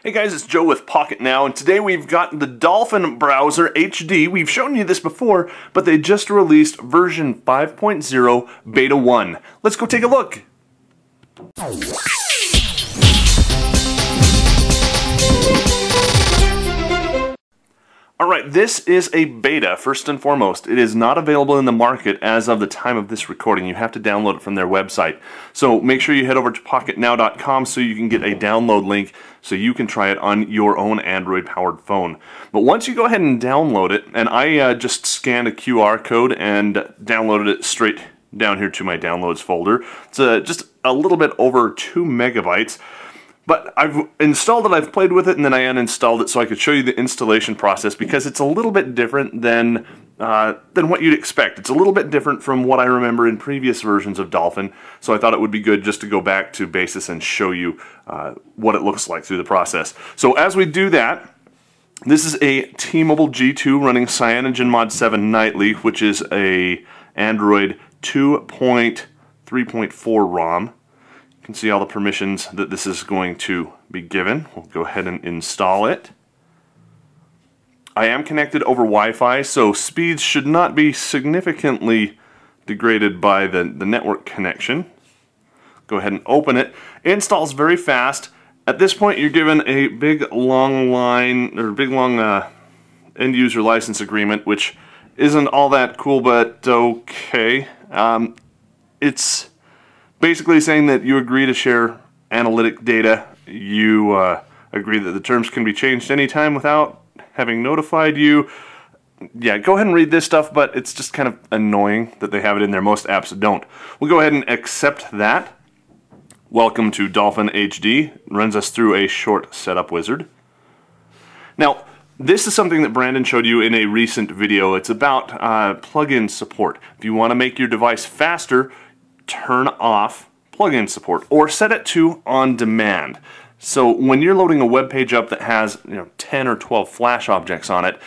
Hey guys, it's Joe with Pocketnow, and today we've got the Dolphin Browser HD. We've shown you this before, but they just released version 5.0 Beta 1. Let's go take a look. Alright, this is a beta, first and foremost. It is not available in the market as of the time of this recording. You have to download it from their website. So make sure you head over to Pocketnow.com so you can get a download link so you can try it on your own Android-powered phone. But once you go ahead and download it, and I just scanned a QR code and downloaded it straight down here to my downloads folder. It's just a little bit over 2 megabytes. But I've installed it, I've played with it, and then I uninstalled it so I could show you the installation process because it's a little bit different than what you'd expect. It's a little bit different from what I remember in previous versions of Dolphin, so I thought it would be good just to go back to basis and show you what it looks like through the process. So as we do that, this is a T-Mobile G2 running CyanogenMod 7 Nightly, which is a Android 2.3.4 ROM. You can see all the permissions that this is going to be given. We'll go ahead and install it. I am connected over Wi-Fi, so speeds should not be significantly degraded by the network connection. Go ahead and open it. It installs very fast. At this point, you're given a big long line, or big long end user license agreement, which isn't all that cool, but okay. It's basically saying that you agree to share analytic data. You agree that the terms can be changed anytime without having notified you. Yeah, go ahead and read this stuff, but it's just kind of annoying that they have it in there. Most apps don't. We'll go ahead and accept that. Welcome to Dolphin HD. It runs us through a short setup wizard. Now, this is something that Brandon showed you in a recent video. It's about plugin support. If you want to make your device faster, turn off plugin support or set it to on demand. So when you're loading a web page up that has 10 or 12 flash objects on it,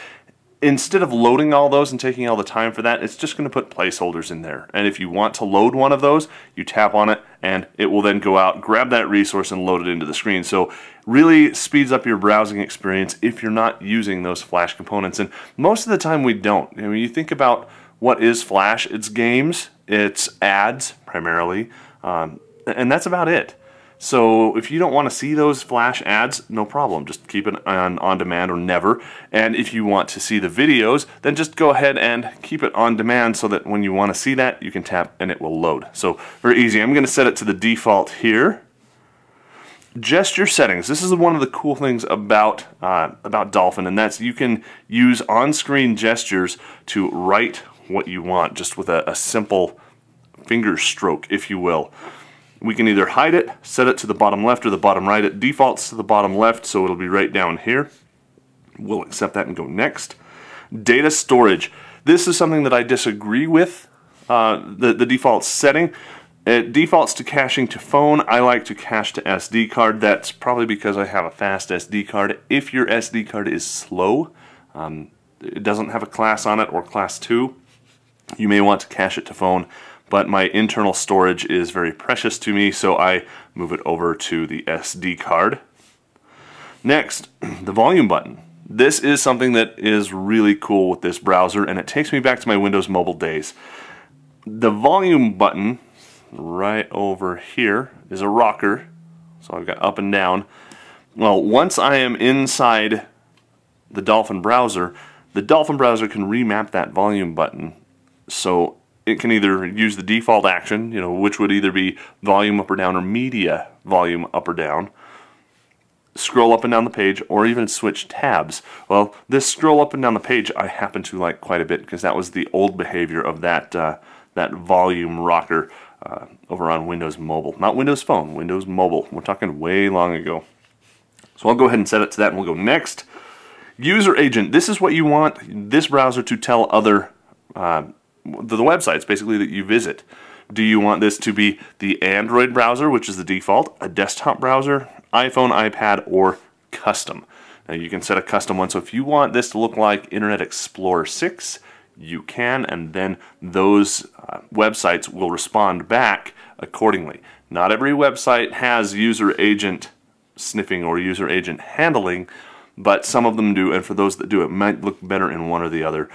instead of loading all those and taking all the time for that, it's just going to put placeholders in there. And if you want to load one of those, you tap on it and it will then go out, grab that resource and load it into the screen. So really speeds up your browsing experience if you're not using those flash components. And most of the time we don't. I mean, you think about what is flash? It's games, it's ads primarily, and that's about it. So if you don't want to see those flash ads, no problem. Just keep it on demand or never. And if you want to see the videos, then just go ahead and keep it on demand so that when you want to see that, you can tap and it will load. So very easy. I'm going to set it to the default here. Gesture settings. This is one of the cool things about Dolphin, and that's you can use on-screen gestures to write what you want just with a simple finger stroke, if you will. We can either hide it, set it to the bottom left or the bottom right. It defaults to the bottom left, so it'll be right down here. We'll accept that and go next. Data storage. This is something that I disagree with, the default setting. It defaults to caching to phone. I like to cache to SD card. That's probably because I have a fast SD card. If your SD card is slow, it doesn't have a class on it or class 2, you may want to cache it to phone. But my internal storage is very precious to me, so I move it over to the SD card. Next, the volume button. This is something that is really cool with this browser, and it takes me back to my Windows Mobile days. The volume button right over here is a rocker, so I've got up and down. Well, once I am inside the Dolphin Browser can remap that volume button, so it can either use the default action, which would either be volume up or down or media volume up or down, scroll up and down the page, or even switch tabs. Well, this scroll up and down the page I happen to like quite a bit because that was the old behavior of that volume rocker over on Windows Mobile. Not Windows Phone, Windows Mobile. We're talking way long ago. So I'll go ahead and set it to that and we'll go next. User agent. This is what you want this browser to tell other the websites basically that you visit. Do you want this to be the Android browser, which is the default, a desktop browser, iPhone, iPad, or custom? Now you can set a custom one, so if you want this to look like Internet Explorer 6, you can, and then those websites will respond back accordingly. Not every website has user agent sniffing or user agent handling, but some of them do, and for those that do, it might look better in one or the other.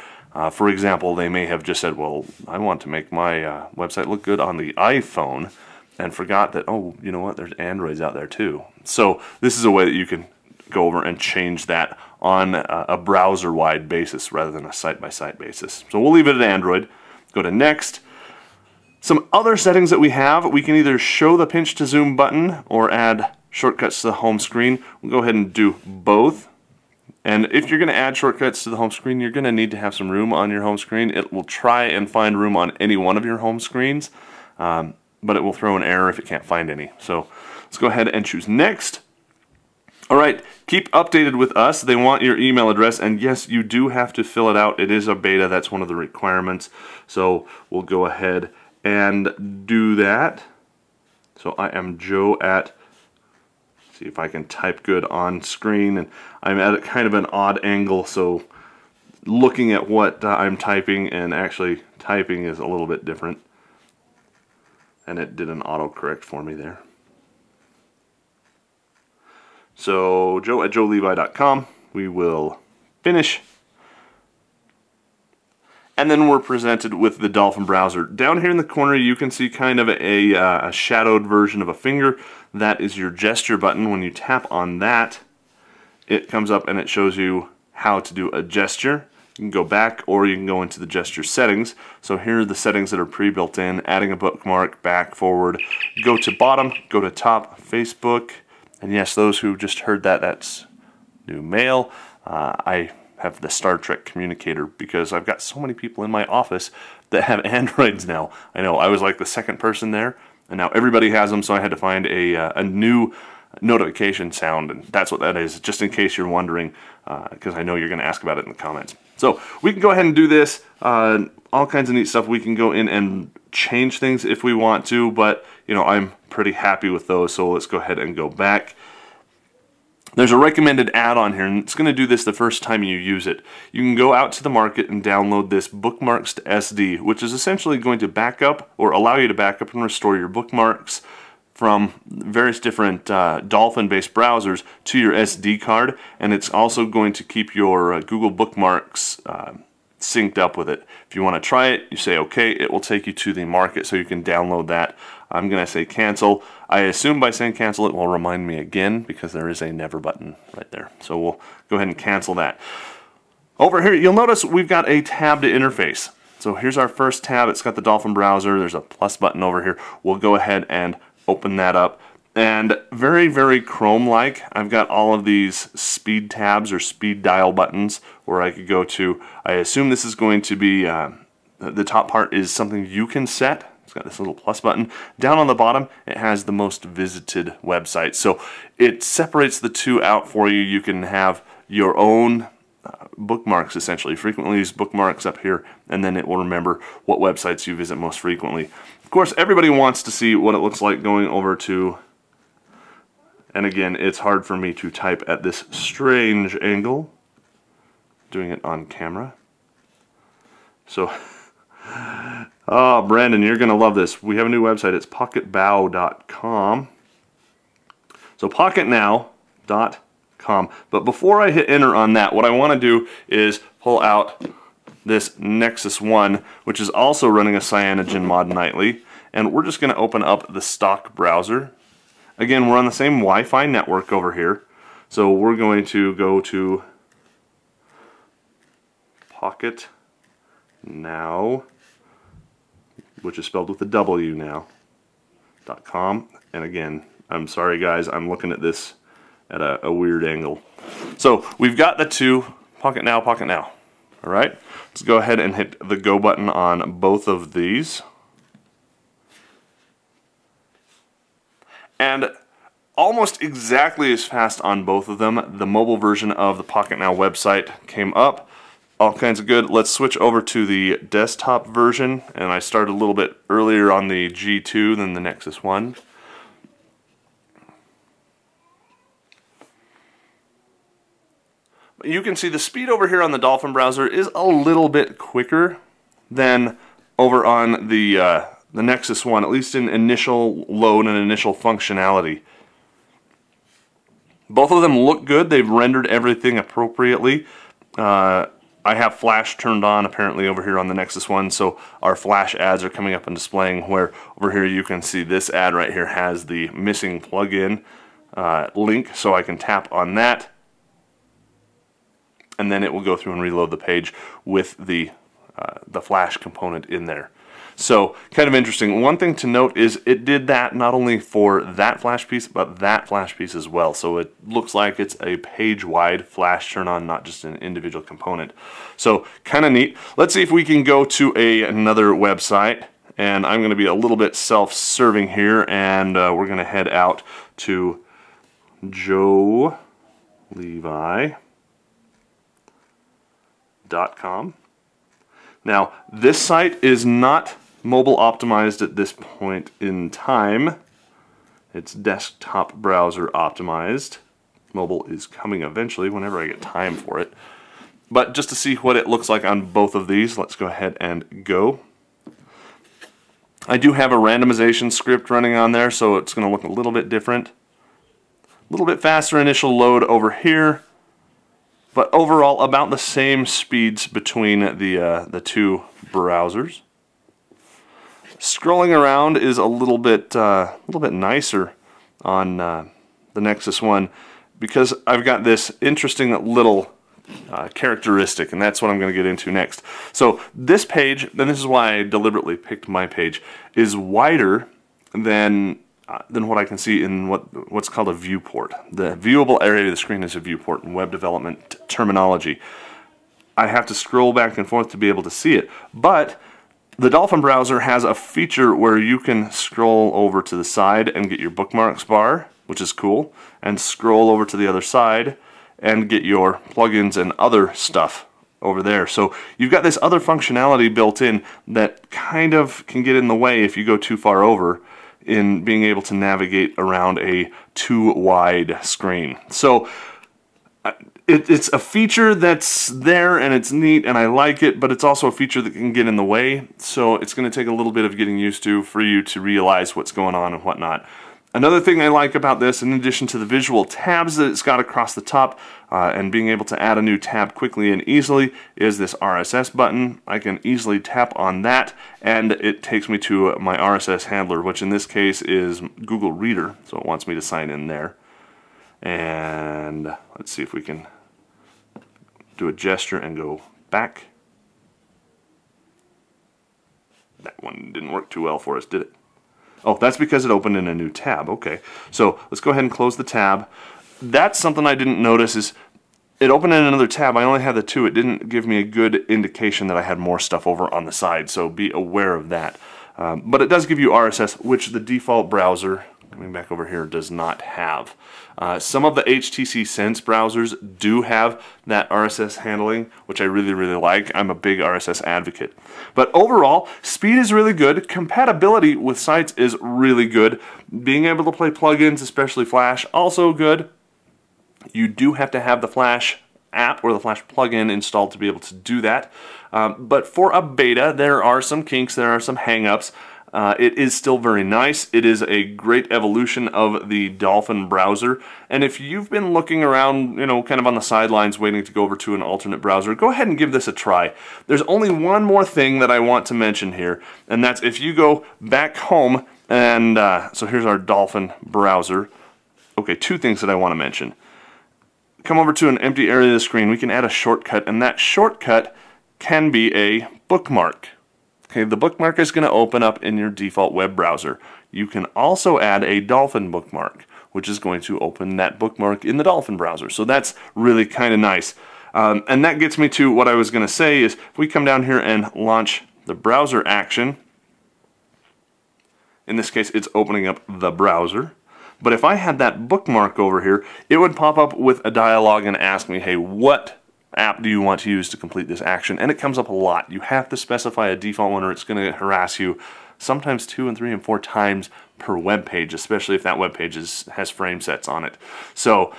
For example, they may have just said, well, I want to make my website look good on the iPhone, and forgot that, oh, you know what, there's Androids out there too. So this is a way that you can go over and change that on a browser-wide basis rather than a site-by-site basis. So we'll leave it at Android. Go to Next. Some other settings that we have, we can either show the pinch to zoom button or add shortcuts to the home screen. We'll go ahead and do both. And if you're going to add shortcuts to the home screen, you're going to need to have some room on your home screen. It will try and find room on any one of your home screens, but it will throw an error if it can't find any. So let's go ahead and choose Next. Alright, keep updated with us. They want your email address, and yes, you do have to fill it out. It is a beta, that's one of the requirements. So we'll go ahead and do that. So I am Joe at, see if I can type good on screen, and I'm at kind of an odd angle, so looking at what I'm typing and actually typing is a little bit different. And it did an autocorrect for me there. So Joe at joelevi.com, we will finish. And then we're presented with the Dolphin Browser. Down here in the corner you can see kind of a shadowed version of a finger. That is your gesture button. When you tap on that, it comes up and it shows you how to do a gesture. You can go back or you can go into the gesture settings. So here are the settings that are pre-built in. Adding a bookmark, back, forward. Go to bottom, go to top, Facebook. And yes, those who just heard that, that's new mail. I have the Star Trek communicator because I've got so many people in my office that have Androids now. I know, I was like the second person there, and now everybody has them, so I had to find a new notification sound, and that's what that is, just in case you're wondering, because I know you're going to ask about it in the comments. So we can go ahead and do this. All kinds of neat stuff. We can go in and change things if we want to, but you know, I'm pretty happy with those, so let's go ahead and go back. There's a recommended add-on here, and it's going to do this the first time you use it. You can go out to the market and download this Bookmarks to SD, which is essentially going to back up or allow you to back up and restore your bookmarks from various different Dolphin-based browsers to your SD card, and it's also going to keep your Google Bookmarks synced up with it. If you want to try it, you say OK, it will take you to the market so you can download that. I'm going to say cancel. I assume by saying cancel it will remind me again because there is a never button right there. So we'll go ahead and cancel that. Over here you'll notice we've got a tabbed interface. So here's our first tab. It's got the Dolphin Browser. There's a plus button over here. We'll go ahead and open that up. And very, very Chrome-like, I've got all of these speed tabs or speed dial buttons where I could go to. I assume this is going to be, the top part is something you can set. It's got this little plus button. Down on the bottom, it has the most visited websites. So it separates the two out for you. You can have your own bookmarks, essentially. Frequently used bookmarks up here, and then it will remember what websites you visit most frequently. Of course, everybody wants to see what it looks like going over to, and again, it's hard for me to type at this strange angle, doing it on camera. So, oh, Brandon, you're going to love this. We have a new website. It's pocketbow.com. So pocketnow.com. But before I hit enter on that, what I want to do is pull out this Nexus 1, which is also running a CyanogenMod nightly, and we're just going to open up the stock browser. Again, we're on the same Wi-Fi network over here, so we're going to go to Pocketnow, which is spelled with a W now, .com. And again, I'm sorry guys, I'm looking at this at a weird angle. So we've got the two, Pocketnow, Pocketnow. Alright, let's go ahead and hit the go button on both of these. And almost exactly as fast on both of them, the mobile version of the Pocketnow website came up. All kinds of good. Let's switch over to the desktop version, and I started a little bit earlier on the G2 than the Nexus 1. You can see the speed over here on the Dolphin Browser is a little bit quicker than over on the Nexus 1, at least in initial load and initial functionality. Both of them look good. They've rendered everything appropriately. I have Flash turned on apparently over here on the Nexus one, so our Flash ads are coming up and displaying, where over here you can see this ad right here has the missing plugin link, so I can tap on that, and then it will go through and reload the page with the Flash component in there. So, kind of interesting. One thing to note is it did that not only for that Flash piece, but that Flash piece as well. So it looks like it's a page-wide Flash turn-on, not just an individual component. So, kind of neat. Let's see if we can go to another website. And I'm going to be a little bit self-serving here, and we're going to head out to joelevi.com. Now, this site is not mobile optimized at this point in time. It's desktop browser optimized. Mobile is coming eventually whenever I get time for it. But just to see what it looks like on both of these, let's go ahead and go. I do have a randomization script running on there, so it's going to look a little bit different. A little bit faster initial load over here, but overall about the same speeds between the two browsers. Scrolling around is a little bit nicer on the Nexus one, because I've got this interesting little characteristic, and that's what I'm going to get into next. So this page, and this is why I deliberately picked my page, is wider than what I can see in what's called a viewport. The viewable area of the screen is a viewport in web development terminology. I have to scroll back and forth to be able to see it, but the Dolphin Browser has a feature where you can scroll over to the side and get your bookmarks bar, which is cool, and scroll over to the other side and get your plugins and other stuff over there. So you've got this other functionality built in that kind of can get in the way if you go too far over in being able to navigate around a too wide screen. So it's a feature that's there and it's neat and I like it, but it's also a feature that can get in the way. So it's going to take a little bit of getting used to for you to realize what's going on and whatnot. Another thing I like about this, in addition to the visual tabs that it's got across the top and being able to add a new tab quickly and easily, is this RSS button. I can easily tap on that and it takes me to my RSS handler, which in this case is Google Reader, so it wants me to sign in there. And let's see if we can do a gesture and go back. That one didn't work too well for us, did it? Oh, that's because it opened in a new tab. Okay, so let's go ahead and close the tab. That's something I didn't notice, is it opened in another tab. I only had the two. It didn't give me a good indication that I had more stuff over on the side, so be aware of that. But it does give you RSS, which the default browser, coming back over here, does not have. Some of the HTC Sense browsers do have that RSS handling, which I really, really like. I'm a big RSS advocate. But overall, speed is really good. Compatibility with sites is really good. Being able to play plugins, especially Flash, also good. You do have to have the Flash app or the Flash plugin installed to be able to do that. But for a beta, there are some kinks, there are some hang-ups. It is still very nice. It is a great evolution of the Dolphin browser. And if you've been looking around, you know, kind of on the sidelines waiting to go over to an alternate browser, go ahead and give this a try. There's only one more thing that I want to mention here, and that's if you go back home and, so here's our Dolphin browser. Okay, two things that I want to mention. Come over to an empty area of the screen. We can add a shortcut, and that shortcut can be a bookmark. Okay, the bookmark is going to open up in your default web browser. You can also add a Dolphin bookmark, which is going to open that bookmark in the Dolphin browser. So that's really kind of nice. And that gets me to what I was going to say is, if we come down here and launch the browser action, in this case it's opening up the browser. But if I had that bookmark over here, it would pop up with a dialog and ask me, hey, what app do you want to use to complete this action? And it comes up a lot. You have to specify a default one or it's going to harass you sometimes 2 and 3 and 4 times per web page, especially if that web page has frame sets on it. So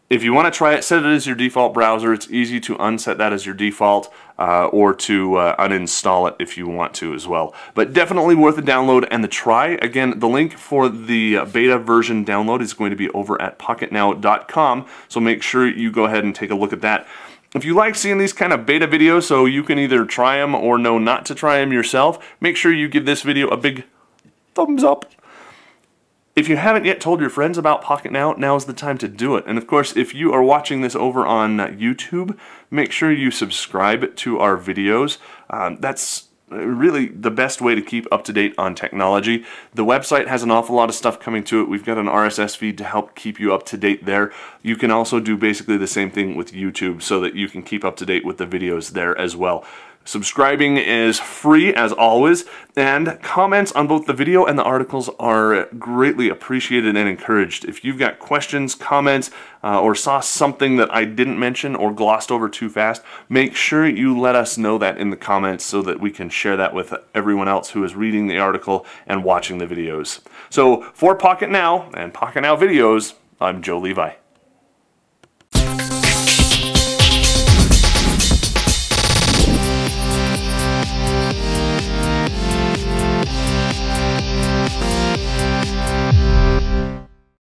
If you want to try it, set it as your default browser. It's easy to unset that as your default or to uninstall it if you want to as well. But definitely worth a download and the try. Again, the link for the beta version download is going to be over at Pocketnow.com, so make sure you go ahead and take a look at that. If you like seeing these kind of beta videos so you can either try them or know not to try them yourself, make sure you give this video a big thumbs up. If you haven't yet told your friends about Pocketnow, now's the time to do it. And of course, if you are watching this over on YouTube, make sure you subscribe to our videos. That's really the best way to keep up to date on technology. The website has an awful lot of stuff coming to it. We've got an RSS feed to help keep you up to date there. You can also do basically the same thing with YouTube so that you can keep up to date with the videos there as well. Subscribing is free as always, and comments on both the video and the articles are greatly appreciated and encouraged. If you've got questions, comments, or saw something that I didn't mention or glossed over too fast, make sure you let us know that in the comments so that we can share that with everyone else who is reading the article and watching the videos. So for Pocketnow and Pocketnow Videos, I'm Joe Levi.